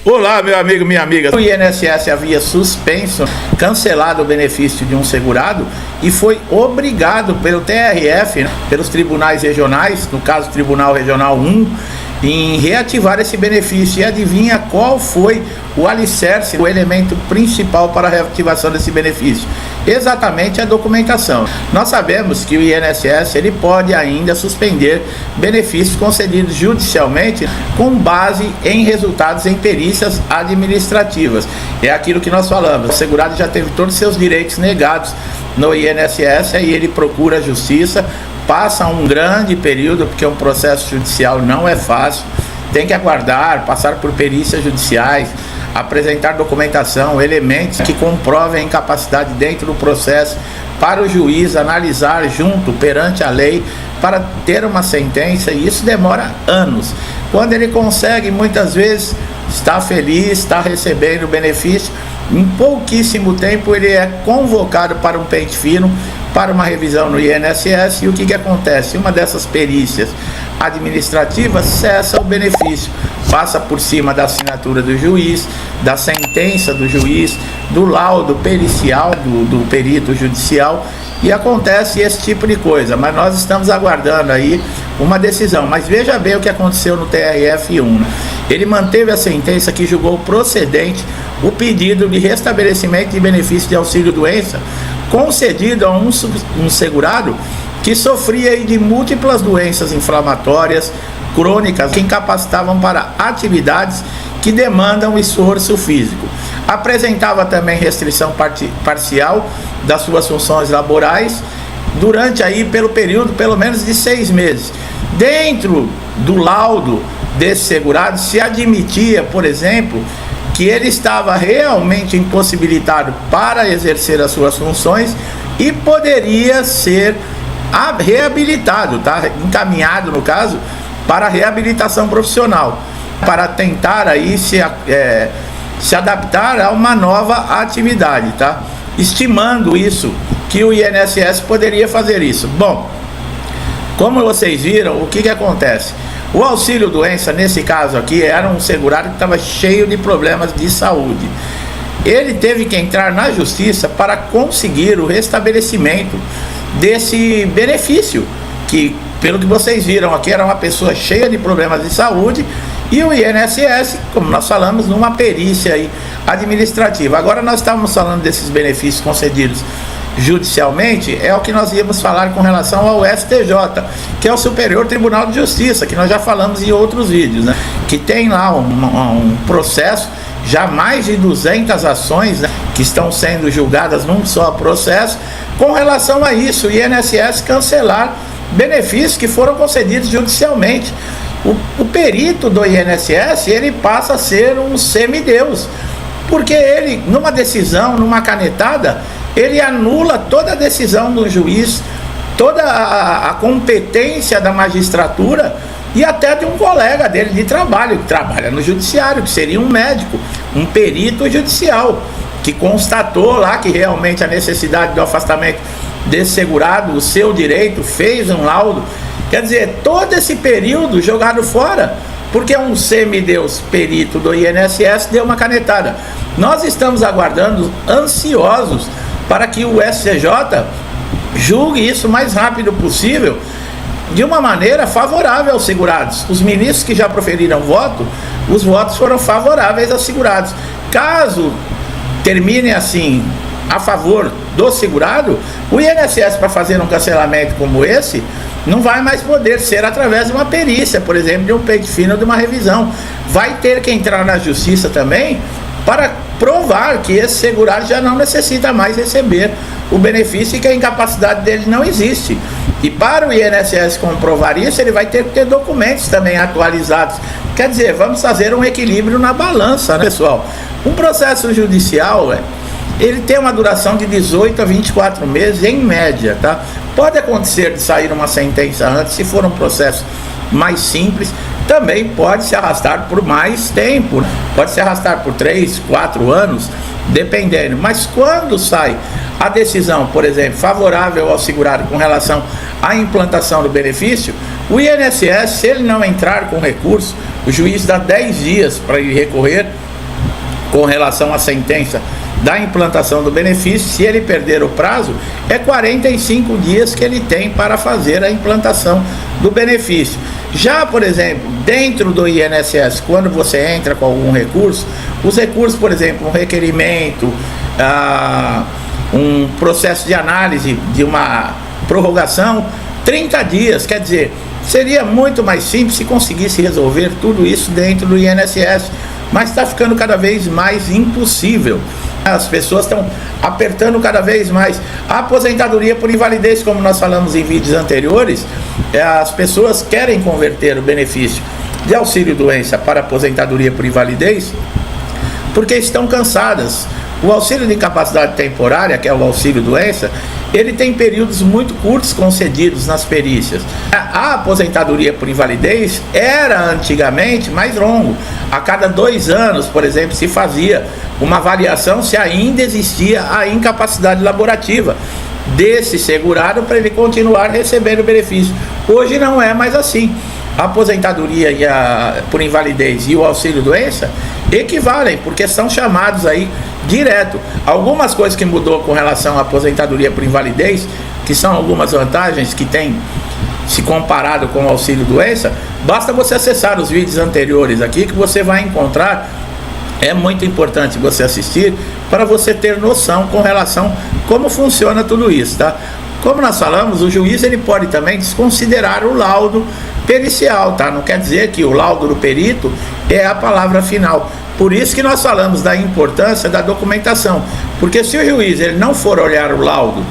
Olá, meu amigo, minha amiga. O INSS havia suspenso, cancelado o benefício de um segurado e foi obrigado pelo TRF, pelos tribunais regionais, no caso Tribunal Regional 1, em reativar esse benefício. E adivinha qual foi o alicerce, o elemento principal para a reativação desse benefício? Exatamente a documentação. Nós sabemos que o INSS ele pode ainda suspender benefícios concedidos judicialmente com base em resultados em perícias administrativas. É aquilo que nós falamos, o segurado já teve todos os seus direitos negados no INSS, aí ele procura a justiça, passa um grande período, porque um processo judicial não é fácil, tem que aguardar, passar por perícias judiciais, apresentar documentação, elementos que comprovem a incapacidade dentro do processo, para o juiz analisar junto, perante a lei, para ter uma sentença, e isso demora anos. Quando ele consegue, muitas vezes, está feliz, está recebendo o benefício, em pouquíssimo tempo ele é convocado para um pente fino, para uma revisão no INSS, e o que acontece? Uma dessas perícias administrativas cessa o benefício, passa por cima da assinatura do juiz, da sentença do juiz, do laudo pericial do perito judicial, e acontece esse tipo de coisa. Mas nós estamos aguardando aí uma decisão. Mas veja bem o que aconteceu no TRF1. Ele manteve a sentença que julgou procedente o pedido de restabelecimento de benefício de auxílio-doença concedido a um segurado que sofria aí de múltiplas doenças inflamatórias crônicas que incapacitavam para atividades que demandam esforço físico. Apresentava também restrição parcial das suas funções laborais durante aí pelo período pelo menos de 6 meses. Dentro do laudo desse segurado se admitia, por exemplo, que ele estava realmente impossibilitado para exercer as suas funções e poderia ser reabilitado, tá? Encaminhado, no caso, para a reabilitação profissional, para tentar aí se adaptar a uma nova atividade, tá? Estimando isso, que o INSS poderia fazer isso. Bom, como vocês viram, o que acontece? O auxílio-doença, nesse caso aqui, era um segurado que estava cheio de problemas de saúde. Ele teve que entrar na justiça para conseguir o restabelecimento desse benefício, que, pelo que vocês viram aqui, era uma pessoa cheia de problemas de saúde, e o INSS, como nós falamos, numa perícia aí administrativa. Agora nós estávamos falando desses benefícios concedidos judicialmente, é o que nós íamos falar com relação ao STJ, que é o Superior Tribunal de Justiça, que nós já falamos em outros vídeos, né? Que tem lá um processo, já mais de 200 ações, né, que estão sendo julgadas num só processo, com relação a isso, o INSS cancelar benefícios que foram concedidos judicialmente. O perito do INSS, ele passa a ser um semideus, porque ele, numa decisão, numa canetada, ele anula toda a decisão do juiz, toda a competência da magistratura e até de um colega dele de trabalho, que trabalha no judiciário, que seria um médico, um perito judicial, que constatou lá que realmente a necessidade do afastamento desse segurado, o seu direito, fez um laudo. Quer dizer, todo esse período jogado fora, porque um semideus perito do INSS deu uma canetada. Nós estamos aguardando, ansiosos, para que o STJ julgue isso o mais rápido possível, de uma maneira favorável aos segurados. Os ministros que já proferiram voto, os votos foram favoráveis aos segurados. Caso termine assim, a favor do segurado, o INSS, para fazer um cancelamento como esse, não vai mais poder ser através de uma perícia, por exemplo, de um pente fino, de uma revisão. Vai ter que entrar na justiça também para provar que esse segurado já não necessita mais receber o benefício e que a incapacidade dele não existe. E para o INSS comprovar isso, ele vai ter que ter documentos também atualizados. Quer dizer, vamos fazer um equilíbrio na balança, né, pessoal? Um processo judicial, ele tem uma duração de 18 a 24 meses em média, tá? Pode acontecer de sair uma sentença antes, se for um processo mais simples, também pode se arrastar por mais tempo, pode se arrastar por 3, 4 anos, dependendo. Mas quando sai a decisão, por exemplo, favorável ao segurado com relação à implantação do benefício, o INSS, se ele não entrar com recurso, o juiz dá 10 dias para ele recorrer com relação à sentença da implantação do benefício. Se ele perder o prazo, é 45 dias que ele tem para fazer a implantação do benefício. Já, por exemplo, dentro do INSS, quando você entra com algum recurso, os recursos, por exemplo, um requerimento, um processo de análise de uma prorrogação, 30 dias, quer dizer, seria muito mais simples se conseguisse resolver tudo isso dentro do INSS, mas está ficando cada vez mais impossível. As pessoas estão apertando cada vez mais. A aposentadoria por invalidez, como nós falamos em vídeos anteriores, as pessoas querem converter o benefício de auxílio-doença para aposentadoria por invalidez porque estão cansadas. O auxílio de incapacidade temporária, que é o auxílio-doença, ele tem períodos muito curtos concedidos nas perícias. A aposentadoria por invalidez era antigamente mais longo. A cada 2 anos, por exemplo, se fazia uma avaliação se ainda existia a incapacidade laborativa desse segurado para ele continuar recebendo o benefício. Hoje não é mais assim. A aposentadoria por invalidez e o auxílio-doença equivalem, porque são chamados aí direto. Algumas coisas que mudou com relação à aposentadoria por invalidez, que são algumas vantagens que tem se comparado com o auxílio-doença, basta você acessar os vídeos anteriores aqui que você vai encontrar. É muito importante você assistir para você ter noção com relação a como funciona tudo isso, tá? Como nós falamos, o juiz ele pode também desconsiderar o laudo pericial, tá? Não quer dizer que o laudo do perito é a palavra final. Por isso que nós falamos da importância da documentação, porque se o juiz ele não for olhar o laudo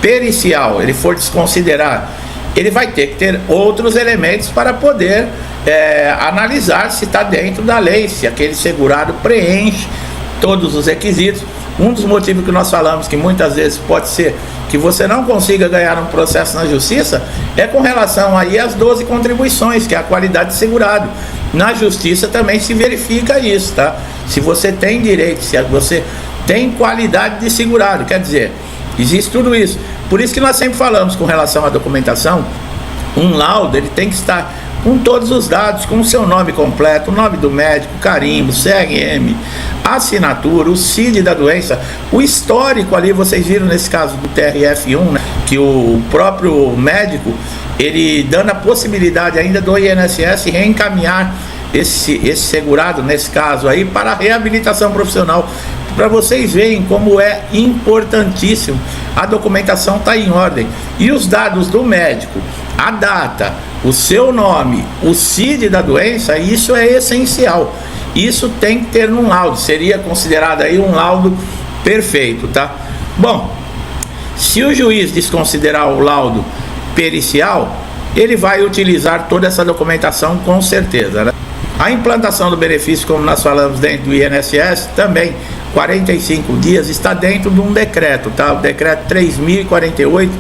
pericial, ele for desconsiderar, ele vai ter que ter outros elementos para poder analisar se está dentro da lei, se aquele segurado preenche todos os requisitos. Um dos motivos que nós falamos que muitas vezes pode ser que você não consiga ganhar um processo na justiça é com relação aí às 12 contribuições, que é a qualidade de segurado. Na justiça também se verifica isso, tá? Se você tem direito, se você tem qualidade de segurado, quer dizer, existe tudo isso. Por isso que nós sempre falamos com relação à documentação, um laudo ele tem que estar com todos os dados, com o seu nome completo, o nome do médico, carimbo, CRM, assinatura, o CID da doença, o histórico ali, vocês viram nesse caso do TRF1, né, que o próprio médico, ele dando a possibilidade ainda do INSS reencaminhar esse segurado, nesse caso aí, para a reabilitação profissional, para vocês verem como é importantíssimo. A documentação está em ordem. E os dados do médico, a data, o seu nome, o CID da doença, isso é essencial. Isso tem que ter num laudo. Seria considerado aí um laudo perfeito, tá? Bom, se o juiz desconsiderar o laudo pericial, ele vai utilizar toda essa documentação com certeza, né? A implantação do benefício, como nós falamos dentro do INSS, também 45 dias, está dentro de um decreto, tá? O decreto 3048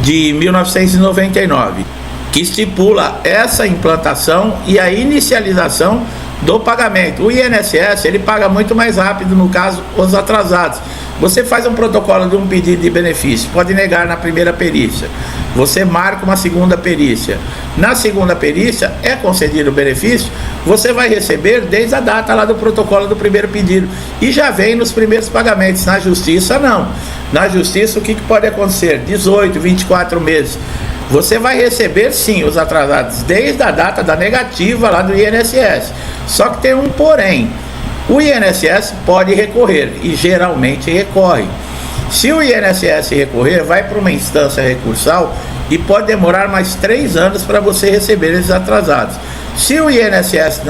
de 1999, que estipula essa implantação e a inicialização do pagamento. O INSS, ele paga muito mais rápido, no caso, os atrasados. Você faz um protocolo de um pedido de benefício, pode negar na primeira perícia. Você marca uma segunda perícia. Na segunda perícia, é concedido o benefício, você vai receber desde a data lá do protocolo do primeiro pedido. E já vem nos primeiros pagamentos. Na justiça, não. Na justiça, o que pode acontecer? 18, 24 meses. Você vai receber sim os atrasados desde a data da negativa lá do INSS. Só que tem um porém. O INSS pode recorrer e geralmente recorre. Se o INSS recorrer, vai para uma instância recursal e pode demorar mais 3 anos para você receber esses atrasados. Se o INSS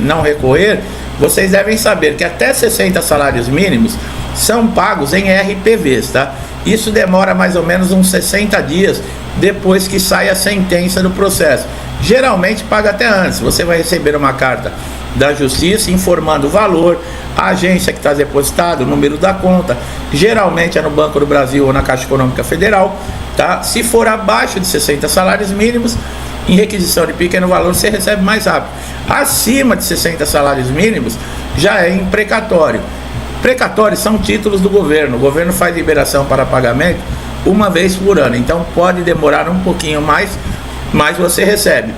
não recorrer, vocês devem saber que até 60 salários mínimos são pagos em RPVs, tá? Isso demora mais ou menos uns 60 dias depois que sai a sentença do processo. Geralmente paga até antes. Você vai receber uma carta da Justiça informando o valor, a agência que está depositado, o número da conta. Geralmente é no Banco do Brasil ou na Caixa Econômica Federal, tá? Se for abaixo de 60 salários mínimos, em requisição de pequeno valor, você recebe mais rápido. Acima de 60 salários mínimos, já é em precatório. Precatórios são títulos do governo. O governo faz liberação para pagamento uma vez por ano. Então pode demorar um pouquinho mais, mas você recebe.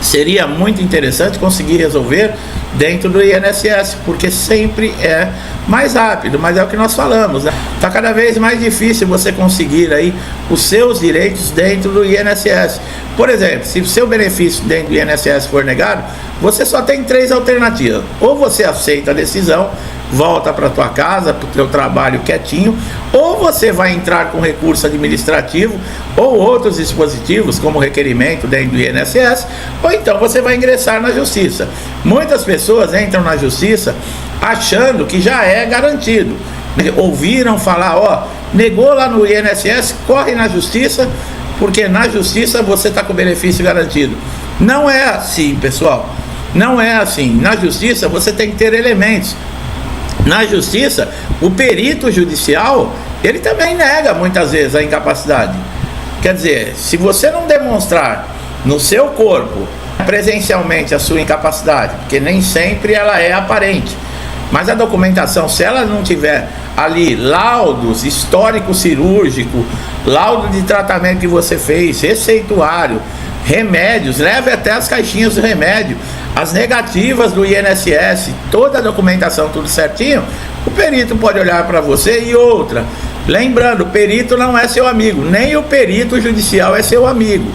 Seria muito interessante conseguir resolver dentro do INSS, porque sempre é mais rápido, mas é o que nós falamos, né? Tá cada vez mais difícil você conseguir aí os seus direitos dentro do INSS. Por exemplo, se o seu benefício dentro do INSS for negado, você só tem 3 alternativas: ou você aceita a decisão, volta para tua casa, para o teu trabalho quietinho, ou você vai entrar com recurso administrativo ou outros dispositivos, como requerimento dentro do INSS, ou então você vai ingressar na justiça. Muitas pessoas entram na justiça achando que já é garantido. Ouviram falar, ó, negou lá no INSS, corre na justiça, porque na justiça você está com o benefício garantido. Não é assim, pessoal. Não é assim. Na justiça você tem que ter elementos. Na justiça, o perito judicial, ele também nega muitas vezes a incapacidade. Quer dizer, se você não demonstrar no seu corpo, presencialmente, a sua incapacidade, porque nem sempre ela é aparente, mas a documentação, se ela não tiver ali laudos, histórico cirúrgico, laudo de tratamento que você fez, receituário, remédios, leve até as caixinhas de remédio, as negativas do INSS, toda a documentação, tudo certinho, o perito pode olhar para você. E outra, lembrando, o perito não é seu amigo, nem o perito judicial é seu amigo.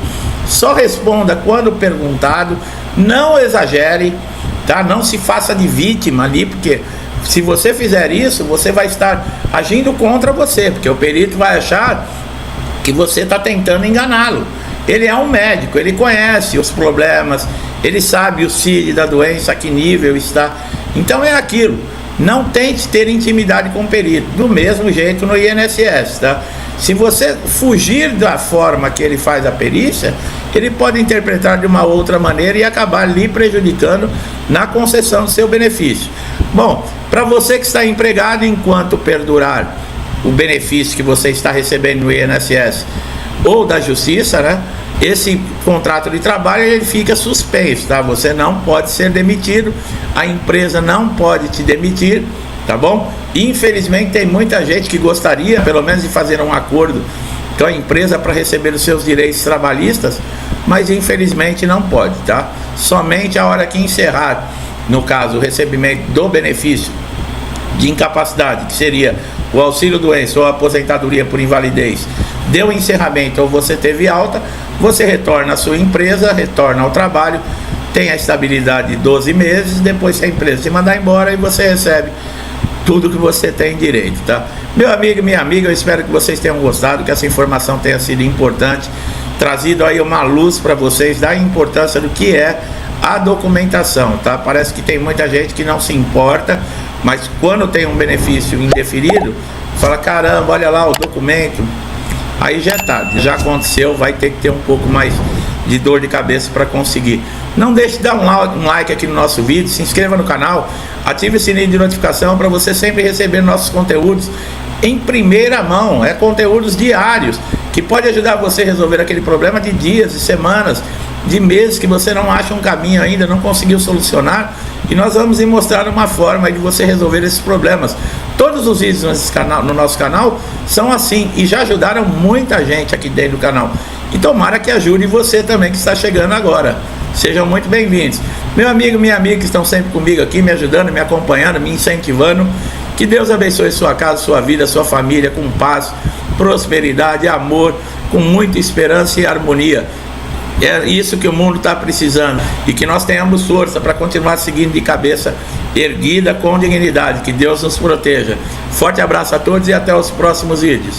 Só responda quando perguntado, não exagere, tá? Não se faça de vítima ali, porque se você fizer isso, você vai estar agindo contra você, porque o perito vai achar que você está tentando enganá-lo. Ele é um médico, ele conhece os problemas, ele sabe o CID da doença, a que nível está. Então é aquilo, não tente ter intimidade com o perito, do mesmo jeito no INSS, tá? Se você fugir da forma que ele faz a perícia, ele pode interpretar de uma outra maneira e acabar lhe prejudicando na concessão do seu benefício. Bom, para você que está empregado, enquanto perdurar o benefício que você está recebendo no INSS ou da justiça, né? Esse contrato de trabalho, ele fica suspenso, tá? Você não pode ser demitido, a empresa não pode te demitir, tá bom? Infelizmente tem muita gente que gostaria, pelo menos, de fazer um acordo com a empresa para receber os seus direitos trabalhistas, mas infelizmente não pode, tá? Somente a hora que encerrar, no caso, o recebimento do benefício de incapacidade, que seria o auxílio-doença ou a aposentadoria por invalidez, deu encerramento ou você teve alta, você retorna à sua empresa, retorna ao trabalho, tem a estabilidade de 12 meses, depois se a empresa te mandar embora, e você recebe tudo que você tem direito, tá? Meu amigo e minha amiga, eu espero que vocês tenham gostado, que essa informação tenha sido importante, trazido aí uma luz para vocês da importância do que é a documentação, tá? Parece que tem muita gente que não se importa, mas quando tem um benefício indeferido, fala, caramba, olha lá o documento, aí já é tarde, já aconteceu, vai ter que ter um pouco mais de dor de cabeça para conseguir. Não deixe de dar um like aqui no nosso vídeo, se inscreva no canal, ative o sininho de notificação para você sempre receber nossos conteúdos em primeira mão. É conteúdos diários que pode ajudar você a resolver aquele problema de dias, de semanas, de meses que você não acha um caminho ainda, não conseguiu solucionar, e nós vamos lhe mostrar uma forma de você resolver esses problemas. Todos os vídeos no nosso canal são assim e já ajudaram muita gente aqui dentro do canal, e tomara que ajude você também que está chegando agora. Sejam muito bem-vindos. Meu amigo, minha amiga que estão sempre comigo aqui, me ajudando, me acompanhando, me incentivando. Que Deus abençoe sua casa, sua vida, sua família, com paz, prosperidade, amor, com muita esperança e harmonia. É isso que o mundo está precisando, e que nós tenhamos força para continuar seguindo de cabeça erguida, com dignidade. Que Deus nos proteja. Forte abraço a todos e até os próximos vídeos.